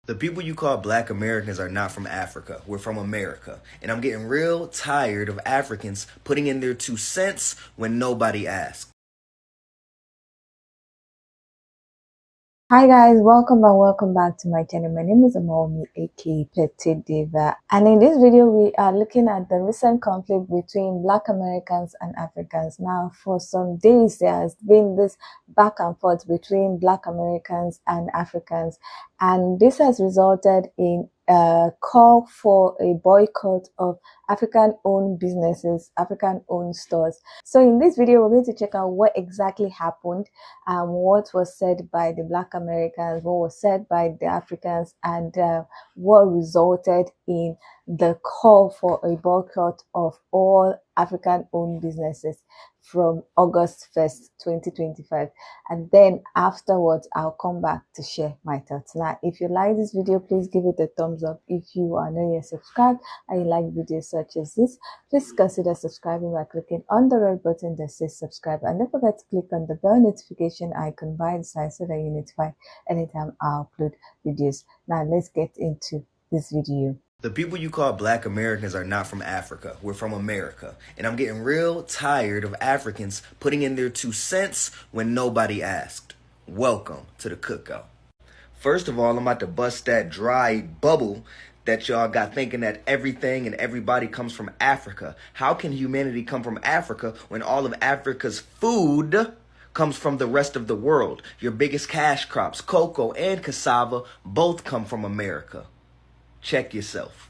The people you call black Americans are not from Africa. We're from America. And I'm getting real tired of Africans putting in their 2 cents when nobody asks. Hi guys, welcome and welcome back to my channel. My name is Amomi, aka Petite Diva, and in this video we are looking at the recent conflict between Black Americans and Africans. Now, for some days there has been this back and forth between Black Americans and Africans, and this has resulted in a call for a boycott of African-owned businesses, African-owned stores. So in this video, we're going to check out what exactly happened, what was said by the Black Americans, what was said by the Africans, and what resulted in the call for a boycott of all African-owned businesses from August 1st, 2025. And then afterwards, I'll come back to share my thoughts. Now, if you like this video, please give it a thumbs up. If you are not yet subscribed and you like videos such as this, please consider subscribing by clicking on the red button that says subscribe. And don't forget to click on the bell notification icon by the side so that you're notified anytime I upload videos. Now, let's get into this video. The people you call black Americans are not from Africa. We're from America. And I'm getting real tired of Africans putting in their 2 cents when nobody asked. Welcome to the cookout. First of all, I'm about to bust that dry bubble that y'all got thinking that everything and everybody comes from Africa. How can humanity come from Africa when all of Africa's food comes from the rest of the world? Your biggest cash crops, cocoa and cassava, both come from America. Check yourself.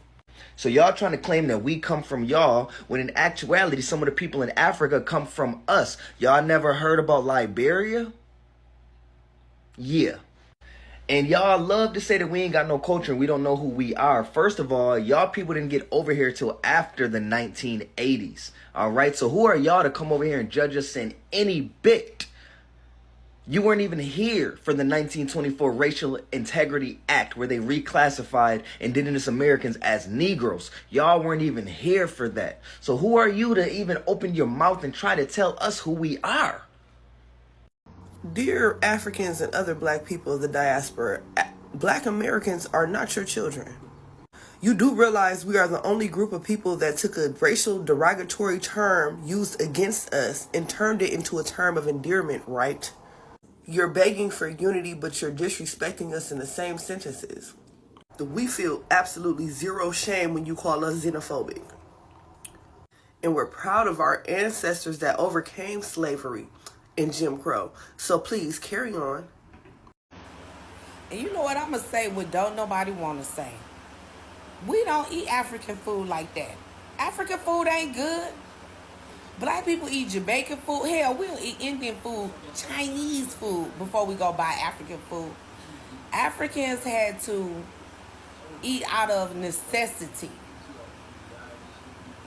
So y'all trying to claim that we come from y'all when in actuality some of the people in Africa come from us. Y'all never heard about Liberia? Yeah. And y'all love to say that we ain't got no culture and we don't know who we are. First of all, y'all people didn't get over here till after the 1980s. All right, so who are y'all to come over here and judge us in any bit? You weren't even here for the 1924 Racial Integrity Act where they reclassified indigenous Americans as Negroes. Y'all weren't even here for that. So who are you to even open your mouth and try to tell us who we are? Dear Africans and other black people of the diaspora, black Americans are not your children. You do realize we are the only group of people that took a racial derogatory term used against us and turned it into a term of endearment, right? You're begging for unity, but you're disrespecting us in the same sentences. We feel absolutely zero shame when you call us xenophobic. And we're proud of our ancestors that overcame slavery and Jim Crow. So please carry on. And you know what I'm going to say what don't nobody want to say. We don't eat African food like that. African food ain't good. Black people eat Jamaican food. Hell, we'll eat Indian food, Chinese food before we go buy African food. Africans had to eat out of necessity.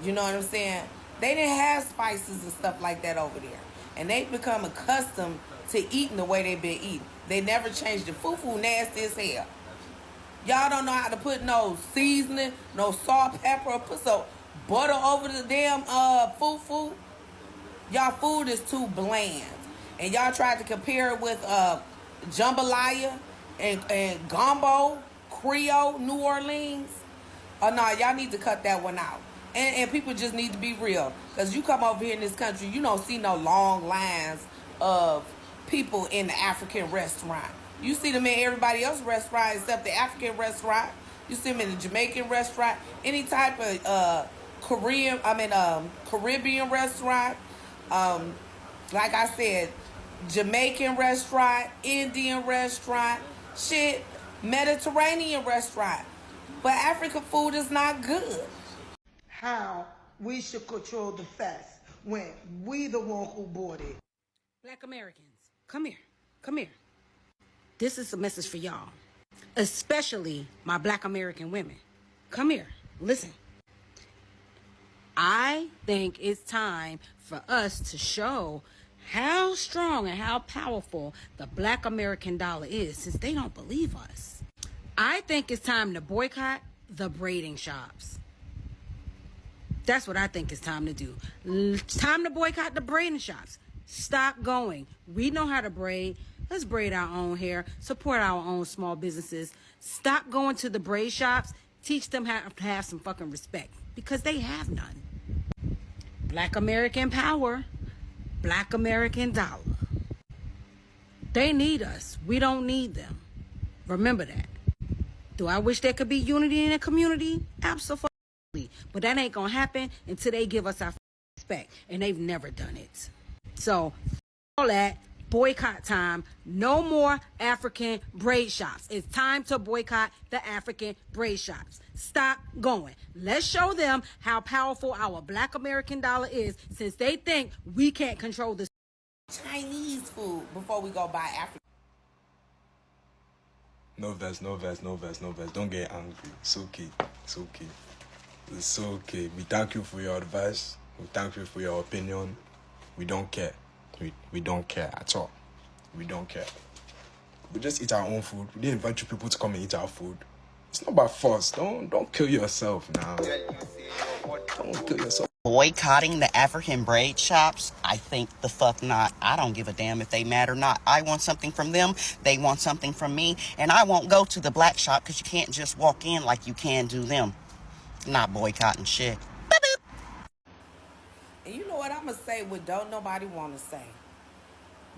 You know what I'm saying? They didn't have spices and stuff like that over there. And they've become accustomed to eating the way they've been eating. They never changed the fufu nasty as hell. Y'all don't know how to put no seasoning, no salt, pepper, or put some butter over the damn fufu. Y'all food is too bland. And y'all tried to compare it with jambalaya and gumbo, Creole, New Orleans. Oh no, y'all need to cut that one out. And people just need to be real. Because you come over here in this country, you don't see no long lines of people in the African restaurant. You see them in everybody else's restaurant except the African restaurant. You see them in the Jamaican restaurant. Any type of Caribbean restaurant. Like I said, Jamaican restaurant, Indian restaurant, shit, Mediterranean restaurant. But African food is not good. How we should control the fast when we the one who bought it. Black Americans, come here, come here. This is a message for y'all, especially my Black American women. Come here, listen. I think it's time for us to show how strong and how powerful the Black American dollar is, since they don't believe us. I think it's time to boycott the braiding shops. That's what I think it's time to do. It's time to boycott the braiding shops. Stop going. We know how to braid. Let's braid our own hair, support our own small businesses. Stop going to the braid shops. Teach them how to have some fucking respect, because they have none. Black American power, Black American dollar. They need us. We don't need them. Remember that. Do I wish there could be unity in a community? Absolutely. But that ain't gonna happen until they give us our respect. And they've never done it. So, all that, boycott time. No more African braid shops. It's time to boycott the African braid shops. Stop going. Let's show them how powerful our Black American dollar is, since they think we can't control the Chinese food before we go buy African. No verse. Don't get angry. It's okay. It's okay. We thank you for your advice. We thank you for your opinion. We don't care. We don't care at all. We don't care. We just eat our own food. We didn't invite you people to come and eat our food. It's not by force. Don't kill yourself now. Don't kill yourself. Boycotting the African braid shops? I think the fuck not. I don't give a damn if they mad or not. I want something from them. They want something from me. And I won't go to the black shop because you can't just walk in like you can do them. Not boycotting shit. And you know what I'm going to say what don't nobody want to say?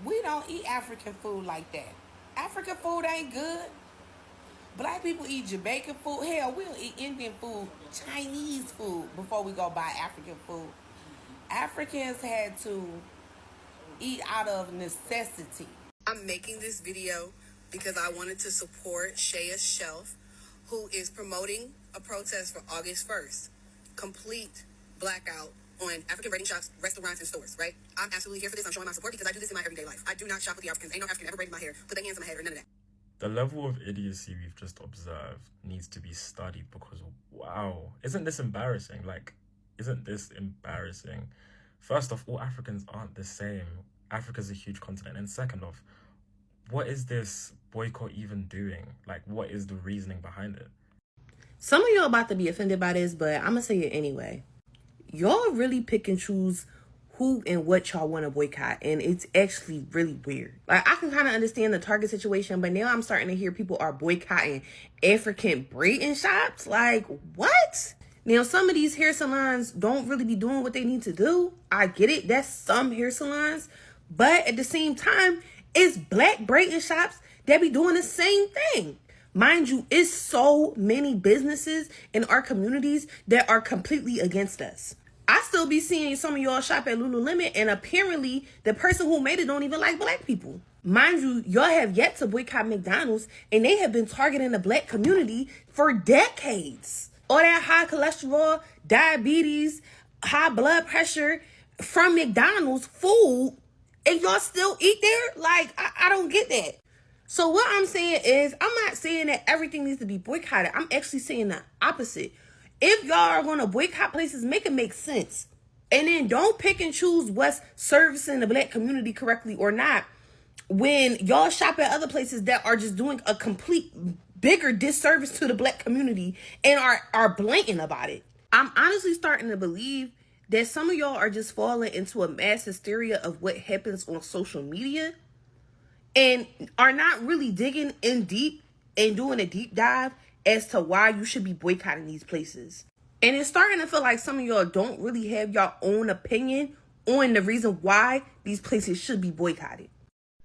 We don't eat African food like that. African food ain't good. Black people eat Jamaican food. Hell, we'll eat Indian food, Chinese food before we go buy African food. Africans had to eat out of necessity. I'm making this video because I wanted to support Shaya's Shelf, who is promoting a protest for August 1st. Complete blackout on African braiding shops, restaurants, and stores, right? I'm absolutely here for this. I'm showing my support because I do this in my everyday life. I do not shop with the Africans. Ain't no African ever braided my hair, put their hands on my head, or none of that. The level of idiocy we've just observed needs to be studied because, wow, isn't this embarrassing? First off, all Africans aren't the same. Africa's a huge continent. And second off, what is this boycott even doing? Like, what is the reasoning behind it? Some of y'all about to be offended by this, but I'm going to say it anyway. Y'all really pick and choose who and what y'all want to boycott, and it's actually really weird. Like, I can kind of understand the Target situation, but now I'm starting to hear people are boycotting African braiding shops. Like, what? Now, some of these hair salons don't really be doing what they need to do. I get it. That's some hair salons. But at the same time, it's black braiding shops that be doing the same thing. Mind you, it's so many businesses in our communities that are completely against us. I still be seeing some of y'all shop at Lululemon, and apparently the person who made it don't even like black people. Mind you, y'all have yet to boycott McDonald's, and they have been targeting the black community for decades. All that high cholesterol, diabetes, high blood pressure from McDonald's food, and y'all still eat there? Like, I don't get that. So what I'm saying is, I'm not saying that everything needs to be boycotted. I'm actually saying the opposite. If y'all are going to boycott places, make it make sense. And then don't pick and choose what's servicing the black community correctly or not when y'all shop at other places that are just doing a complete bigger disservice to the black community and are blatant about it. I'm honestly starting to believe that some of y'all are just falling into a mass hysteria of what happens on social media and are not really digging in deep and doing a deep dive as to why you should be boycotting these places. And it's starting to feel like some of y'all don't really have your own opinion on the reason why these places should be boycotted.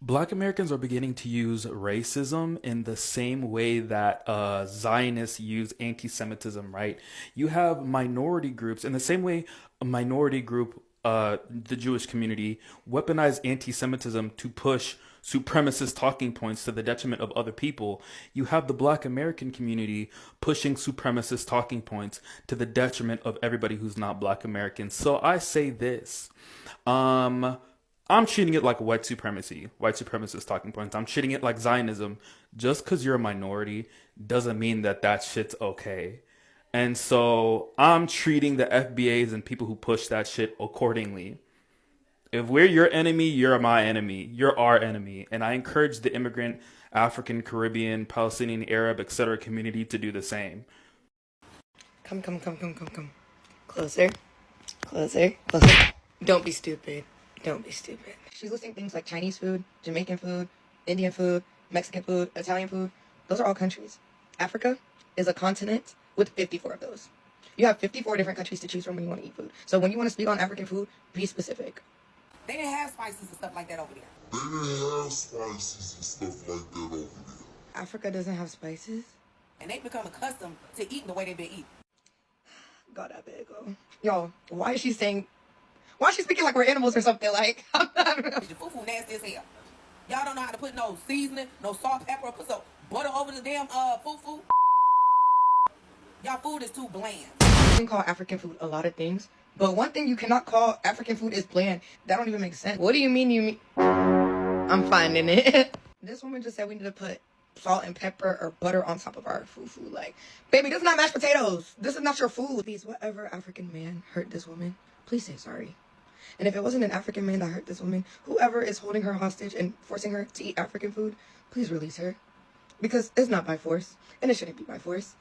Black Americans are beginning to use racism in the same way that Zionists use anti-Semitism, right? You have minority groups in the same way a minority group, the Jewish community, weaponize anti-Semitism to push supremacist talking points to the detriment of other people. You have the Black American community pushing supremacist talking points to the detriment of everybody who's not Black American. So I say this, I'm treating it like white supremacist talking points. I'm treating it like Zionism. Just because you're a minority doesn't mean that shit's okay. And so I'm treating the FBAs and people who push that shit accordingly. If we're your enemy, you're my enemy. You're our enemy. And I encourage the immigrant, African, Caribbean, Palestinian, Arab, etc. community to do the same. Come. Closer. Don't be stupid. She's listing things like Chinese food, Jamaican food, Indian food, Mexican food, Italian food. Those are all countries. Africa is a continent with 54 of those. You have 54 different countries to choose from when you want to eat food. So when you want to speak on African food, be specific. They didn't have spices and stuff like that over there. They didn't have spices and stuff like that over there. Africa doesn't have spices? And they become accustomed to eating the way they've been eating. God, I beg go. Yo, why is she speaking like we're animals or something? Like, I'm not... The fufu nasty as hell. Y'all don't know how to put no seasoning, no salt, pepper, or put some butter over the damn fufu. Y'all food is too bland. You can call African food a lot of things, but one thing you cannot call African food is bland. That don't even make sense. What do you mean I'm finding it. This woman just said we need to put salt and pepper or butter on top of our fufu. Like, baby, this is not mashed potatoes. This is not your food. Please, whatever African man hurt this woman, please say sorry. And if it wasn't an African man that hurt this woman, whoever is holding her hostage and forcing her to eat African food, please release her. Because it's not by force, and it shouldn't be by force.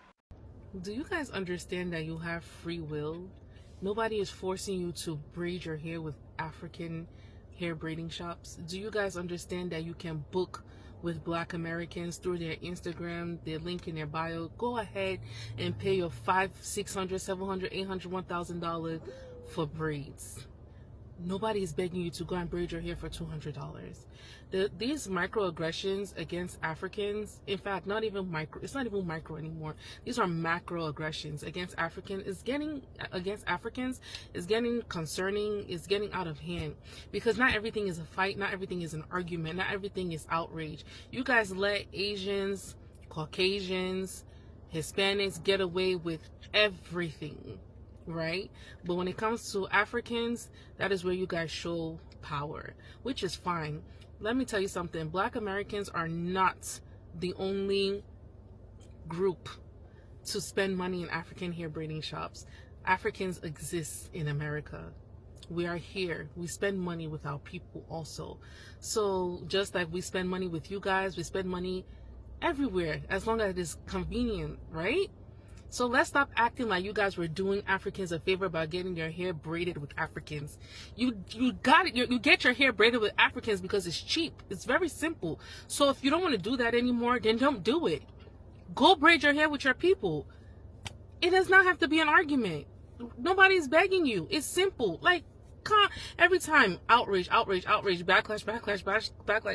Do you guys understand that you have free will? Nobody is forcing you to braid your hair with African hair braiding shops. Do you guys understand that you can book with Black Americans through their Instagram, their link in their bio? Go ahead and pay your $500, $600, $700, $800, $1,000 for braids. Nobody is begging you to go and braid your hair for $200. These microaggressions against Africans, in fact, it's not even micro anymore. These are macroaggressions against Africans. It's getting concerning, it's getting out of hand. Because not everything is a fight, not everything is an argument, not everything is outrage. You guys let Asians, Caucasians, Hispanics get away with everything, right? But when it comes to Africans, that is where you guys show power, which is fine. Let me tell you something. Black Americans are not the only group to spend money in African hair braiding shops. Africans exist in America. We are here. We spend money with our people also. So just like we spend money with you guys, we spend money everywhere as long as it is convenient, right? So let's stop acting like you guys were doing Africans a favor by getting your hair braided with Africans. You got it. You get your hair braided with Africans because it's cheap. It's very simple. So if you don't want to do that anymore, then don't do it. Go braid your hair with your people. It does not have to be an argument. Nobody's begging you. It's simple. Like, every time outrage, backlash.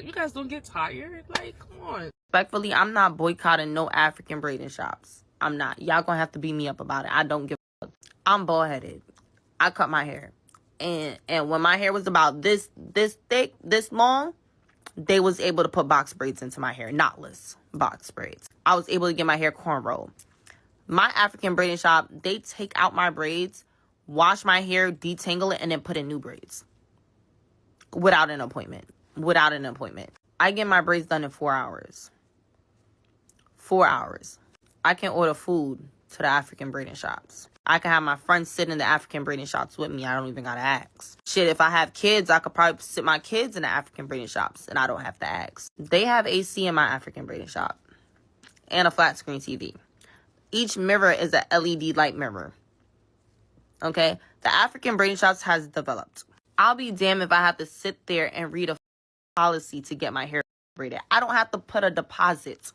You guys don't get tired? Like, come on. Respectfully, I'm not boycotting no African braiding shops. I'm not. Y'all gonna have to beat me up about it. I don't give a fuck. I'm bald-headed. I cut my hair. And when my hair was about this thick, this long, they was able to put box braids into my hair. Knotless box braids. I was able to get my hair cornrow. My African braiding shop, they take out my braids, wash my hair, detangle it, and then put in new braids. Without an appointment. I get my braids done in 4 hours. 4 hours. I can order food to the African braiding shops. I can have my friends sit in the African braiding shops with me. I don't even gotta ask. Shit, if I have kids, I could probably sit my kids in the African braiding shops and I don't have to ask. They have AC in my African braiding shop and a flat screen TV. Each mirror is a LED light mirror. Okay? The African braiding shops has developed. I'll be damned if I have to sit there and read a policy to get my hair braided. I don't have to put a deposit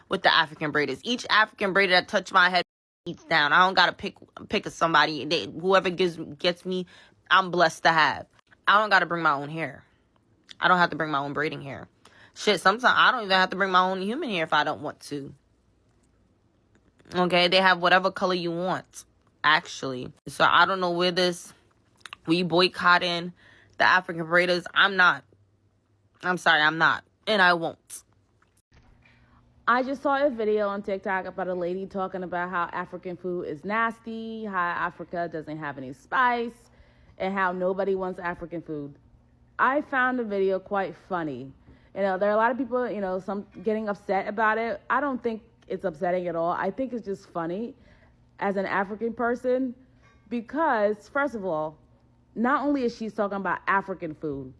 with the African braiders. Each African braider that touch my head eats down. I don't gotta pick somebody. Whoever gets me, I'm blessed to have. I don't gotta bring my own hair. I don't have to bring my own braiding hair. Shit, sometimes I don't even have to bring my own human hair if I don't want to. Okay, they have whatever color you want, actually. So I don't know where we boycotting the African braiders. I'm not. I'm sorry, I'm not. And I won't. I just saw a video on TikTok about a lady talking about how African food is nasty, how Africa doesn't have any spice, and how nobody wants African food. I found the video quite funny. There are a lot of people, some getting upset about it. I don't think it's upsetting at all. I think it's just funny as an African person because, first of all, not only is she talking about African food,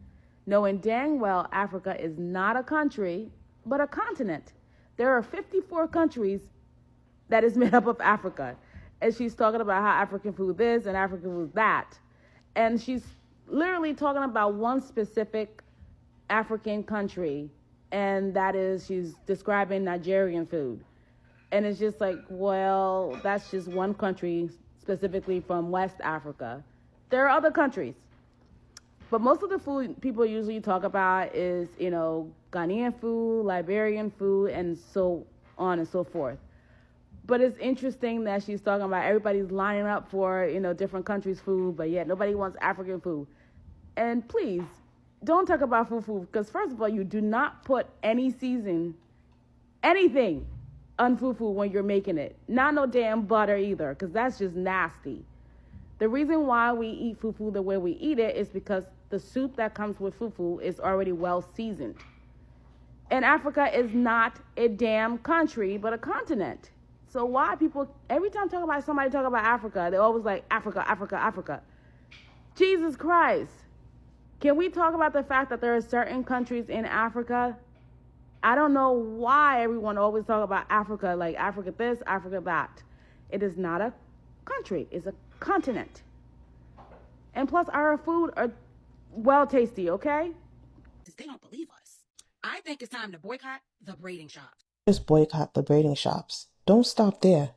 knowing dang well Africa is not a country, but a continent. There are 54 countries that is made up of Africa. And she's talking about how African food this and African food that. And she's literally talking about one specific African country And that is, she's describing Nigerian food. And it's just like, well, that's just one country, specifically from West Africa. There are other countries. But most of the food people usually talk about is, Ghanaian food, Liberian food, and so on and so forth. But it's interesting that she's talking about everybody's lining up for, different countries' food, but yet nobody wants African food. And please, don't talk about fufu, because first of all, you do not put any anything on fufu when you're making it. Not no damn butter either, because that's just nasty. The reason why we eat fufu the way we eat it is because the soup that comes with fufu is already well seasoned. And Africa is not a damn country, but a continent. So why people, every time somebody talk about Africa, they're always like, Africa, Africa, Africa. Jesus Christ. Can we talk about the fact that there are certain countries in Africa? I don't know why everyone always talk about Africa, like Africa this, Africa that. It is not a country, it's a continent. And plus, our food are well tasty, okay? They don't believe us. I think it's time to boycott the braiding shops. Just boycott the braiding shops. Don't stop there.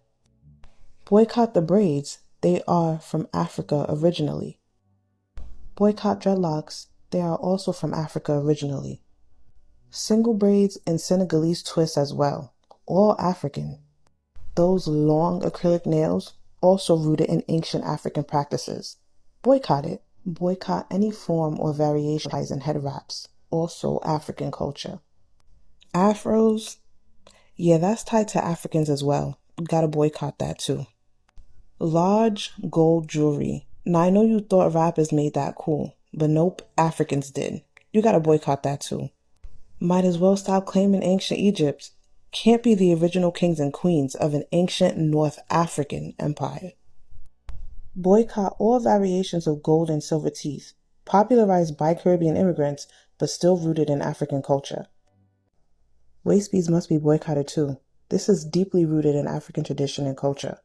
Boycott the braids. They are from Africa originally. Boycott dreadlocks. They are also from Africa originally. Single braids and Senegalese twists as well. All African. Those long acrylic nails, also rooted in ancient African practices. Boycott it. Boycott any form or variation in head wraps. Also African culture. Afros. Yeah, that's tied to Africans as well. Gotta boycott that too. Large gold jewelry. Now I know you thought rappers made that cool, but nope, Africans did. You gotta boycott that too. Might as well stop claiming ancient Egypt. Can't be the original kings and queens of an ancient North African empire. Boycott all variations of gold and silver teeth, popularized by Caribbean immigrants, but still rooted in African culture. Waist beads must be boycotted too. This is deeply rooted in African tradition and culture.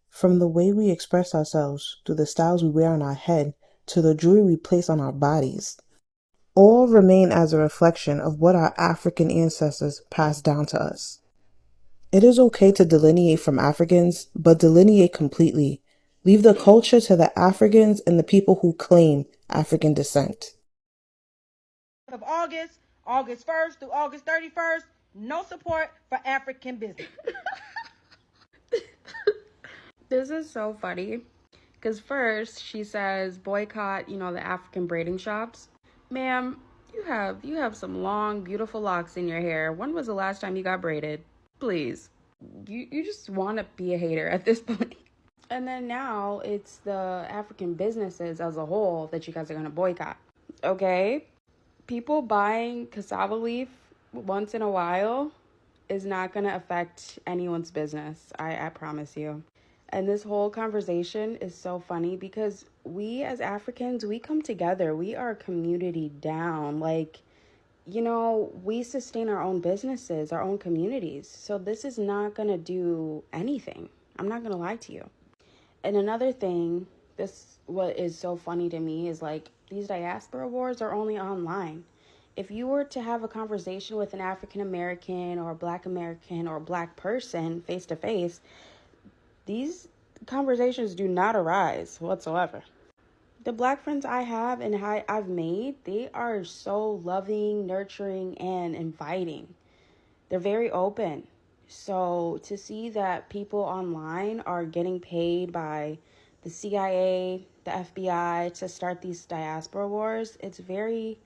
From the way we express ourselves, to the styles we wear on our head, to the jewelry we place on our bodies, all remain as a reflection of what our African ancestors passed down to us. It is okay to delineate from Africans, but delineate completely. Leave the culture to the Africans and the people who claim African descent. Of August 1st through August 31st, no support for African business. This is so funny because first she says boycott, the African braiding shops. Ma'am, you have some long, beautiful locks in your hair. When was the last time you got braided? Please. You just want to be a hater at this point. And then now it's the African businesses as a whole that you guys are going to boycott. Okay? People buying cassava leaf once in a while is not going to affect anyone's business. I promise you. And this whole conversation is so funny because we as Africans, we come together. We are a community down. We sustain our own businesses, our own communities. So this is not going to do anything. I'm not going to lie to you. And another thing, what is so funny to me is these diaspora wars are only online. If you were to have a conversation with an African American or Black American or Black person face to face, these conversations do not arise whatsoever. The Black friends I have and I've made, they are so loving, nurturing, and inviting. They're very open. So to see that people online are getting paid by the CIA, the FBI to start these diaspora wars, it's very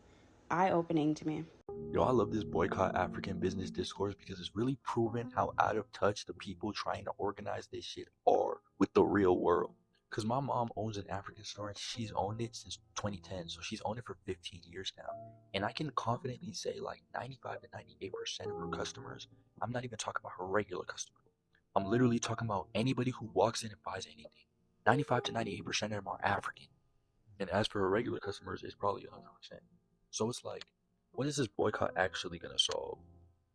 eye-opening to me. Yo, I love this boycott African business discourse because it's really proven how out of touch the people trying to organize this shit are with the real world. Because my mom owns an African store and she's owned it since 2010, so she's owned it for 15 years now. And I can confidently say 95 to 98% of her customers, I'm not even talking about her regular customer. I'm literally talking about anybody who walks in and buys anything. 95 to 98% of them are African. And as for her regular customers, it's probably 100%. So it's what is this boycott actually going to solve?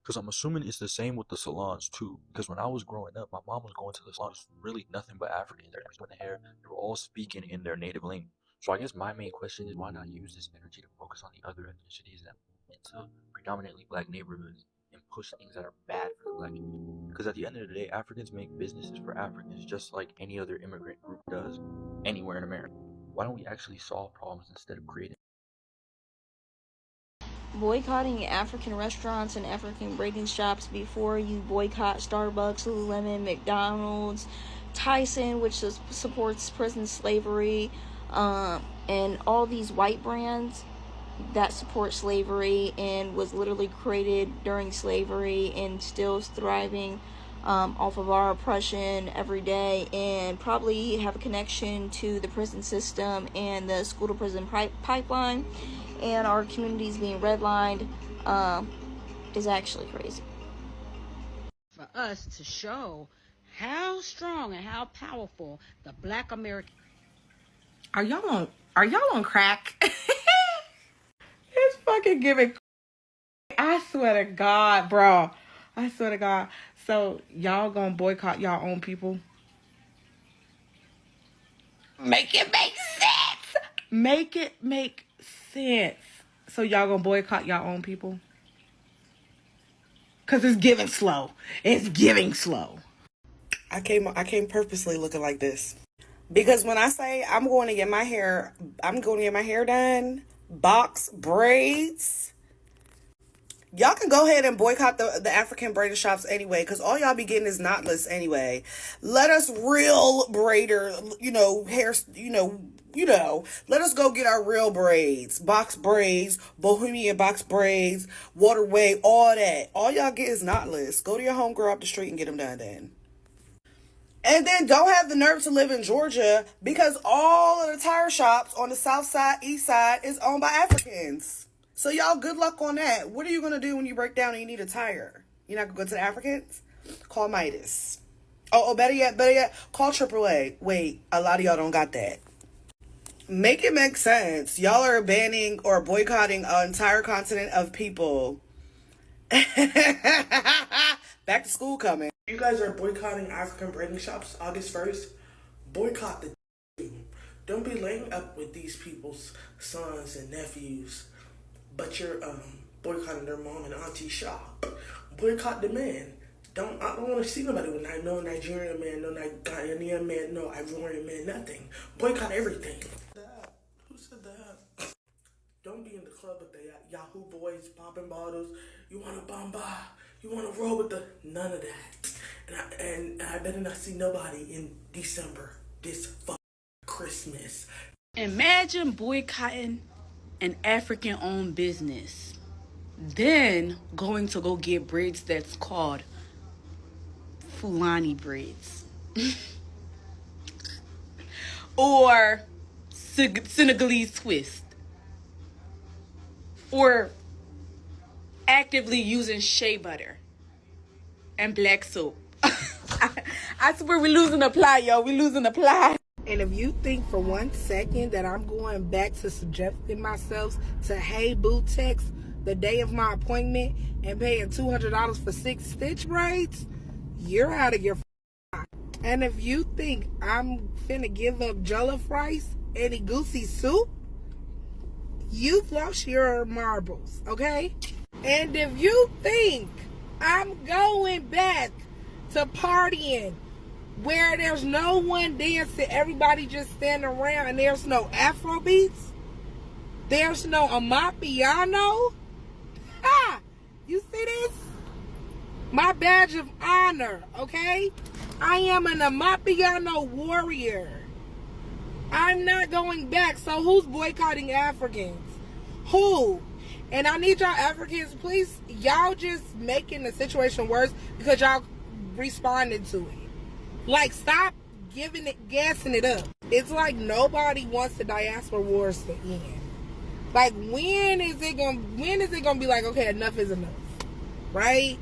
Because I'm assuming it's the same with the salons too. Because when I was growing up, my mom was going to the salons, really nothing but Africans. They're doing the hair. They were all speaking in their native language. So I guess my main question is why not use this energy to focus on the other ethnicities and into predominantly black neighborhoods and push things that are bad for the black community. Because at the end of the day, Africans make businesses for Africans just like any other immigrant group does anywhere in America. Why don't we actually solve problems instead of creating? Boycotting African restaurants and African braiding shops before you boycott Starbucks, Lululemon, McDonald's, Tyson, which supports prison slavery, and all these white brands that support slavery and was literally created during slavery and still thriving off of our oppression every day, and probably have a connection to the prison system and the school to prison pipeline, and our communities being redlined, is actually crazy. For us to show how strong and how powerful the Black American. Are y'all on crack? It's fucking giving. I swear to God, bro. I swear to God. So y'all gonna boycott y'all own people? Make it make sense. Make it make sense. So y'all gonna boycott y'all own people? Cause it's giving slow. It's giving slow. I came purposely looking like this. Because when I say I'm going to get my hair done, box braids, y'all can go ahead and boycott the African braided shops anyway, because all y'all be getting is knotless anyway. Let us real braider, hair, let us go get our real braids, box braids, bohemian box braids, waterway, all that. All y'all get is knotless. Go to your homegirl up the street and get them done then. And then don't have the nerve to live in Georgia because all of the tire shops on the south side, east side is owned by Africans. So y'all, good luck on that. What are you going to do when you break down and you need a tire? You're not going to go to the Africans? Call Midas. Oh, better yet, call AAA. Wait, a lot of y'all don't got that. Make it make sense. Y'all are banning or boycotting an entire continent of people. Back to school coming. You guys are boycotting African braiding shops August 1st. Boycott the Don't be laying up with these people's sons and nephews, but you're boycotting their mom and auntie shop. Boycott the men. I don't want to see nobody with no Nigerian man, no Ghanaian man, no Ivorian man, nothing. Boycott everything. Who said that? Don't be in the club with the Yahoo boys popping bottles. You want a bamba? You want to roll with the none of that. And I better not see nobody in December this fucking Christmas. Imagine boycotting an African-owned business, then going to go get braids that's called Fulani braids. Or Senegalese twist. Or actively using shea butter and black soap. I swear we're losing the plot, y'all. We're losing the plot. And if you think for 1 second that I'm going back to subjecting myself to Hey Boo text the day of my appointment and paying $200 for 6 stitch braids, you're out of your mind. And if you think I'm finna give up jollof rice and goosey soup, you've lost your marbles, okay? And if you think I'm going back to partying where there's no one dancing, everybody just standing around, and there's no Afro beats, there's no Amapiano, you see this? My badge of honor, okay? I am an Amapiano warrior. I'm not going back. So who's boycotting Africans? Who? And I need y'all Africans, please, y'all just making the situation worse because y'all responded to it. Like, stop gassing it up. It's like nobody wants the diaspora wars to end. Like, when is it gonna be like, okay, enough is enough, right?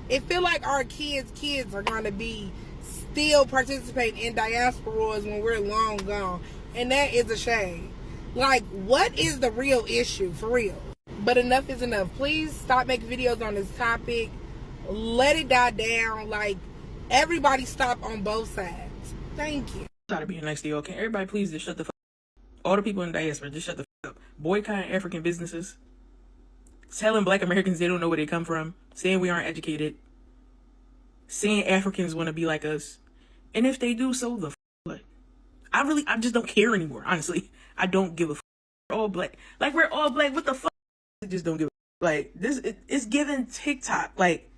It feel like our kids are gonna be still participating in diaspora wars when we're long gone, and that is a shame. Like, what is the real issue, for real? But enough is enough. Please stop making videos on this topic. Let it die down. Like, everybody stop on both sides. Thank you. Try to be next to you, okay? Everybody, please just shut the fuck up. All the people in the diaspora, just shut the fuck up. Boycotting African businesses telling Black Americans they don't know where they come from, saying we aren't educated, saying Africans want to be like us, and if they do, so the what? I just don't care anymore. Honestly, I don't give a fuck. We're all black. Like, we're all black. What the fuck? I just don't give a fuck. Like, this, it's given TikTok. Like,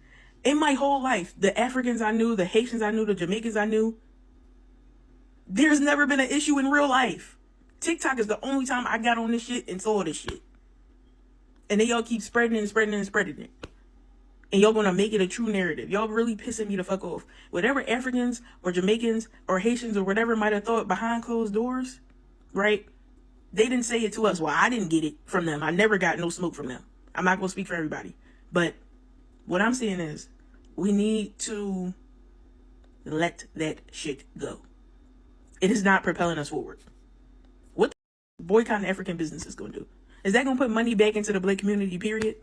in my whole life, the Africans I knew, the Haitians I knew, the Jamaicans I knew, there's never been an issue in real life. TikTok is the only time I got on this shit and saw this shit. And then y'all keep spreading it and spreading it and spreading it. And y'all gonna make it a true narrative. Y'all really pissing me the fuck off. Whatever Africans or Jamaicans or Haitians or whatever might have thought behind closed doors, right? They didn't say it to us. Well, I didn't get it from them. I never got no smoke from them. I'm not gonna speak for everybody. But what I'm saying is, we need to let that shit go. It is not propelling us forward. What the boycotting African businesses gonna do? Is that gonna put money back into the black community, period?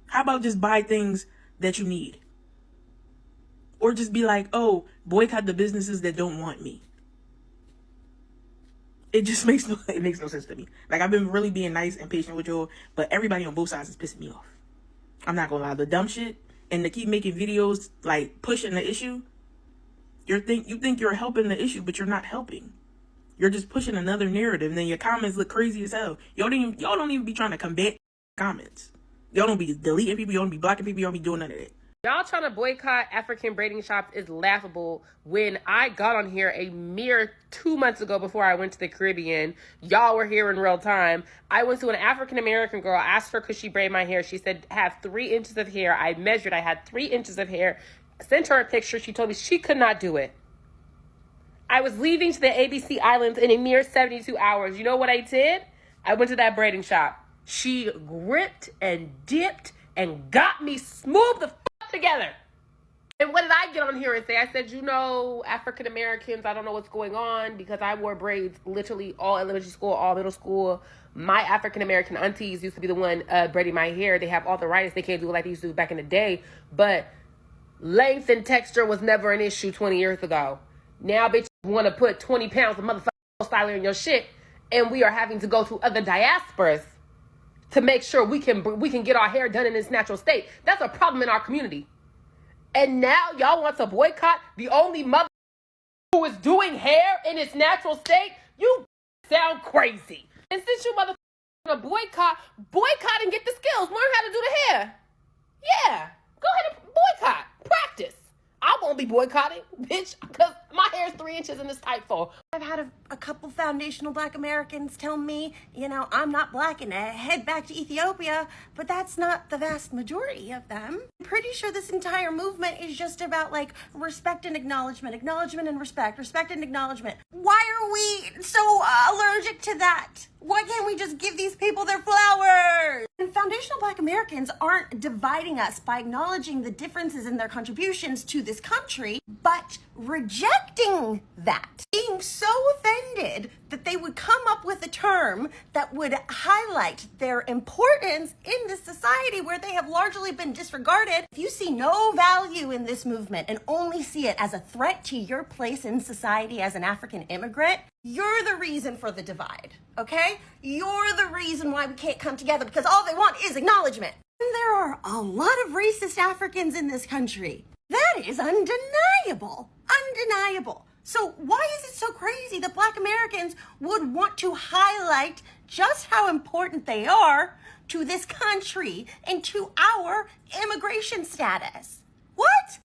How about just buy things that you need? Or just be like, oh, boycott the businesses that don't want me. It just makes no sense to me. Like, I've been really being nice and patient with y'all, but everybody on both sides is pissing me off. I'm not gonna lie. The dumb shit and to keep making videos like pushing the issue, you think you're helping the issue, but you're not helping. You're just pushing another narrative, and then your comments look crazy as hell. Y'all don't even be trying to combat comments. Y'all don't be deleting people. Y'all don't be blocking people. Y'all don't be doing none of that. Y'all trying to boycott African braiding shops is laughable. When I got on here a mere 2 months ago before I went to the Caribbean, y'all were here in real time. I went to an African-American girl, asked her could she braid my hair. She said, have 3 inches of hair. I measured, I had 3 inches of hair. Sent her a picture. She told me she could not do it. I was leaving to the ABC Islands in a mere 72 hours. You know what I did? I went to that braiding shop. She gripped and dipped and got me smooth the fuck together. And what did I get on here and say? I said, you know, African Americans, I don't know what's going on because I wore braids literally all elementary school, all middle school. My African American aunties used to be the one braiding my hair. They have arthritis. They can't do it like they used to do back in the day. But length and texture was never an issue 20 years ago. Now, bitch, you want to put 20 pounds of motherfucking styler in your shit, and we are having to go to other diasporas to make sure we can get our hair done in its natural state. That's a problem in our community. And now y'all want to boycott the only mother who is doing hair in its natural state? You sound crazy. And since you motherfuckers want to boycott and get the skills. Learn how to do the hair. Yeah, go ahead and boycott. Practice. I won't be boycotting, bitch, because my hair is 3 inches and it's tight for. I've had a couple foundational Black Americans tell me, you know, I'm not Black and I head back to Ethiopia, but that's not the vast majority of them. I'm pretty sure this entire movement is just about like respect and acknowledgement and respect and acknowledgement. Why are we so allergic to that? Why can't we just give these people their flowers? And foundational Black Americans aren't dividing us by acknowledging the differences in their contributions to this country, but rejecting that. Being so offended that they would come up with a term that would highlight their importance in this society where they have largely been disregarded. If you see no value in this movement and only see it as a threat to your place in society as an African immigrant, you're the reason for the divide, okay? You're the reason why we can't come together because all they want is acknowledgement. And there are a lot of racist Africans in this country. That is undeniable. Undeniable. So why is it so crazy that Black Americans would want to highlight just how important they are to this country and to our immigration status? What?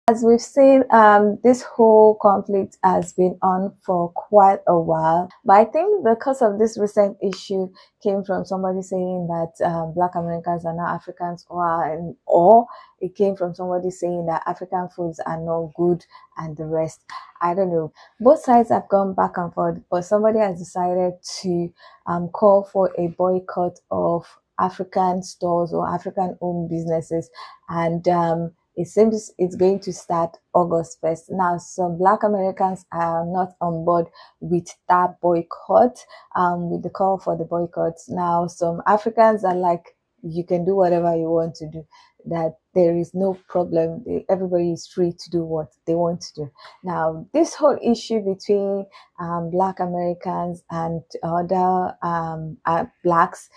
As we've seen, this whole conflict has been on for quite a while. But I think the cause of this recent issue came from somebody saying that Black Americans are not Africans, or it came from somebody saying that African foods are not good and the rest. I don't know. Both sides have gone back and forth, but somebody has decided to call for a boycott of African stores or African-owned businesses, and it seems it's going to start August 1st. Now, some Black Americans are not on board with that boycott, with the call for the boycott. Now, some Africans are like, you can do whatever you want to do, that there is no problem. Everybody is free to do what they want to do. Now, this whole issue between Black Americans and other Blacks,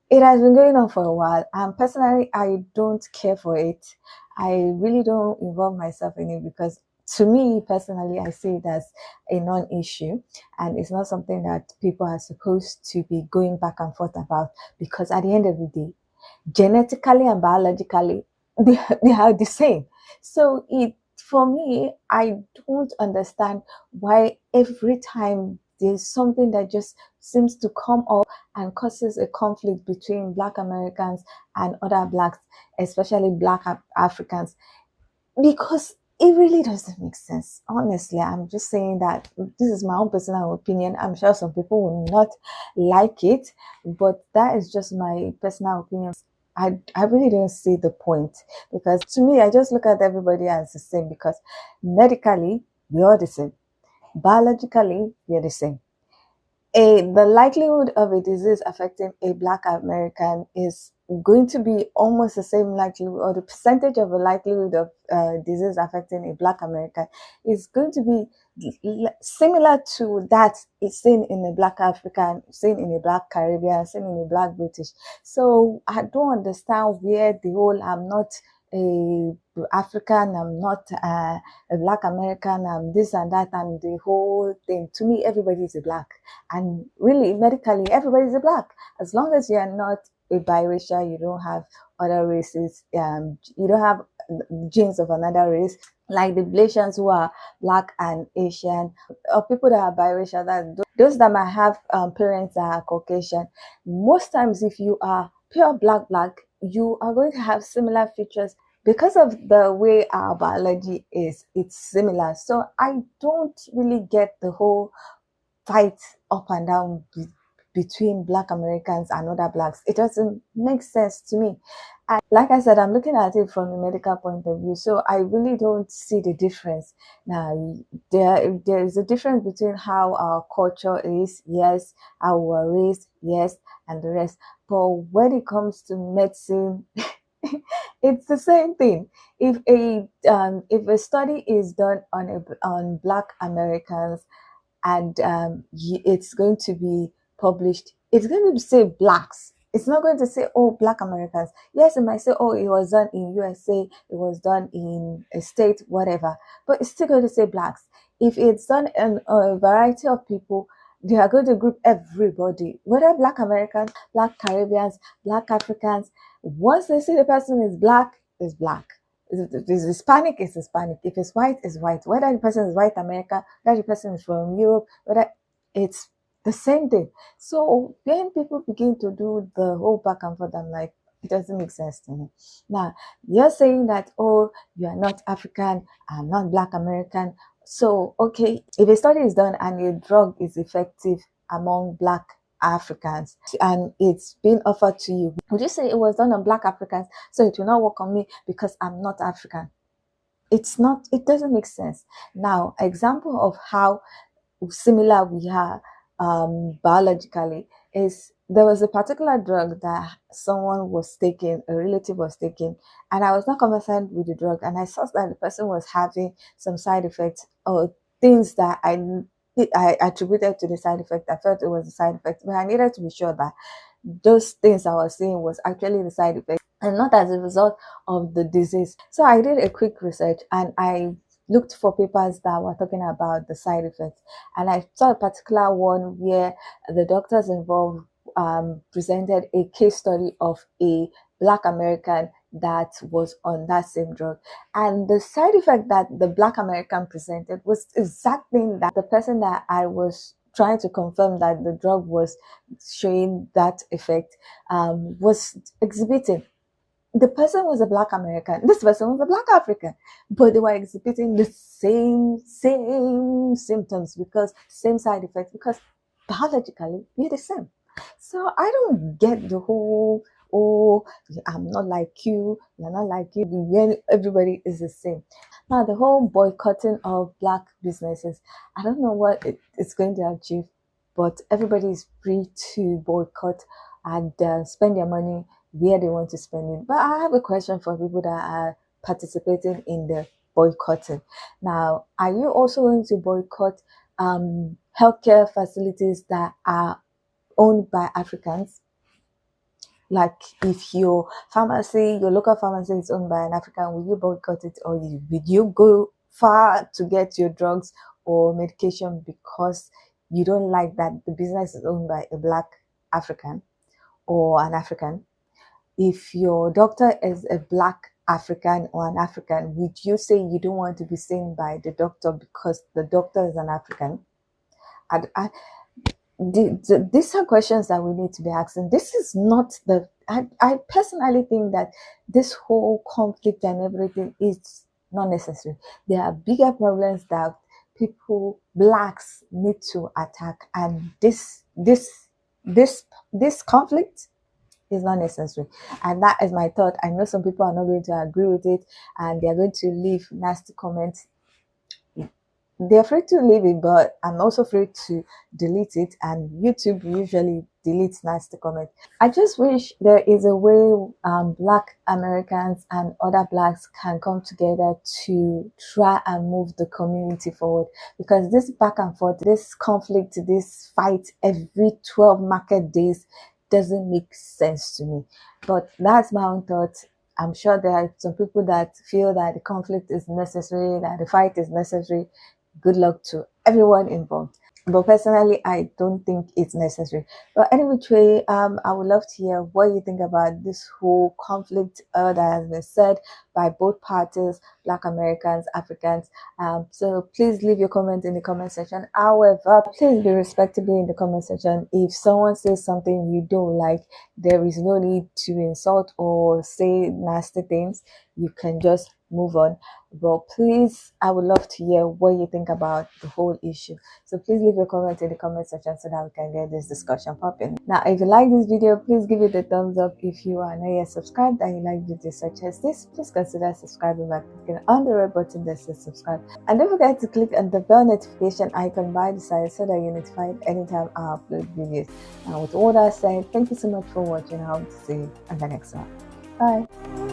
it has been going on for a while. And personally, I don't care for it. I really don't involve myself in it because to me personally, I see it as a non-issue, and it's not something that people are supposed to be going back and forth about, because at the end of the day, genetically and biologically, they are the same. So for me, I don't understand why every time there's something that just seems to come up and causes a conflict between Black Americans and other Blacks, especially Black Africans, because it really doesn't make sense. Honestly, I'm just saying that this is my own personal opinion. I'm sure some people will not like it, but that is just my personal opinion. I really don't see the point, because to me, I just look at everybody as the same, because medically, we're all the same. Biologically, we're the same. The likelihood of a disease affecting a Black American is going to be almost the same likelihood, or the percentage of a likelihood of disease affecting a Black American is going to be similar to that it's seen in a Black African, seen in a Black Caribbean, seen in a Black British. So I don't understand where the whole I'm not a African, I'm not a Black American, I'm this and that, and the whole thing. To me, everybody is a Black, and really medically, everybody is a Black. As long as you are not a biracial, you don't have other races, you don't have genes of another race, like the Blasians who are Black and Asian, or people that are biracial, that those that might have parents that are Caucasian. Most times, if you are pure Black, you are going to have similar features because of the way our biology is. It's similar. So I don't really get the whole fight up and down between Black Americans and other Blacks. It doesn't make sense to me. And like I said, I'm looking at it from a medical point of view, so I really don't see the difference. Now, there is a difference between how our culture is, yes, how we were raised, yes, and the rest. But when it comes to medicine, it's the same thing. If a study is done on Black Americans, and it's going to be published, it's going to say Blacks. It's not going to say, oh, Black Americans. Yes, it might say, oh, it was done in USA, it was done in a state, whatever. But it's still going to say Blacks. If it's done in a variety of people, they are going to group everybody, whether Black Americans, Black Caribbeans, Black Africans. Once they see the person is Black, is Black. If it's Hispanic, it's Hispanic. If it's white, it's white. Whether the person is white American, whether the person is from Europe, whether it's the same thing. So when people begin to do the whole back and forth, I'm like, it doesn't make sense to me. Now, you're saying that, oh, you are not African, I'm not Black American. So, okay, if a study is done and a drug is effective among Black Africans and it's been offered to you, would you say it was done on Black Africans, so it will not work on me because I'm not African? It's not, it doesn't make sense. Now, example of how similar we are biologically is, there was a particular drug that someone was taking, a relative was taking, and I was not conversant with the drug, and I saw that the person was having some side effects or things that I attributed to the side effect. I felt it was a side effect, but I needed to be sure that those things I was saying was actually the side effect and not as a result of the disease. So I did a quick research and I looked for papers that were talking about the side effects, and I saw a particular one where the doctors involved presented a case study of a Black American that was on that same drug, and the side effect that the Black American presented was exactly that the person that I was trying to confirm that the drug was showing that effect was exhibiting. The person was a Black American, this person was a Black African, but they were exhibiting the same symptoms, because same side effects, because biologically we're the same. So I don't get the whole, oh, I'm not like you, you're not like you, when everybody is the same. Now, the whole boycotting of Black businesses, I don't know what it's going to achieve, but everybody is free to boycott and spend their money where they want to spend it. But I have a question for people that are participating in the boycotting. Now, are you also going to boycott healthcare facilities that are owned by Africans? Like if your pharmacy, your local pharmacy is owned by an African, will you boycott it, or will you go far to get your drugs or medication because you don't like that the business is owned by a black African or an African? If your doctor is a black African or an African, would you say you don't want to be seen by the doctor because the doctor is an African? These are questions that we need to be asking. This is not the, I personally think that this whole conflict and everything is not necessary. There are bigger problems that people, blacks, need to attack, and this conflict is not necessary. And that is my thought. I know some people are not going to agree with it, and they're going to leave nasty comments. They're free to leave it, but I'm also free to delete it, and YouTube usually deletes nasty comments. I just wish there is a way black Americans and other blacks can come together to try and move the community forward, because this back and forth, this conflict, this fight every 12 market days doesn't make sense to me. But that's my own thought. I'm sure there are some people that feel that the conflict is necessary, that the fight is necessary. Good luck to everyone involved. But personally, I don't think it's necessary. But anyway, Trey, I would love to hear what you think about this whole conflict that has been said by both parties, Black Americans, Africans. So please leave your comment in the comment section. However, please be respectable in the comment section. If someone says something you don't like, there is no need to insult or say nasty things. You can just move on. But please, I would love to hear what you think about the whole issue. So please leave your comment in the comment section so that we can get this discussion popping. Now, if you like this video, please give it a thumbs up. If you are not yet subscribed and you like videos such as this, please consider subscribing by clicking on the red button that says subscribe. And don't forget to click on the bell notification icon by the side so that you're notified anytime I upload videos. Now, with all that said, thank you so much for watching. I hope to see you on the next one. Bye.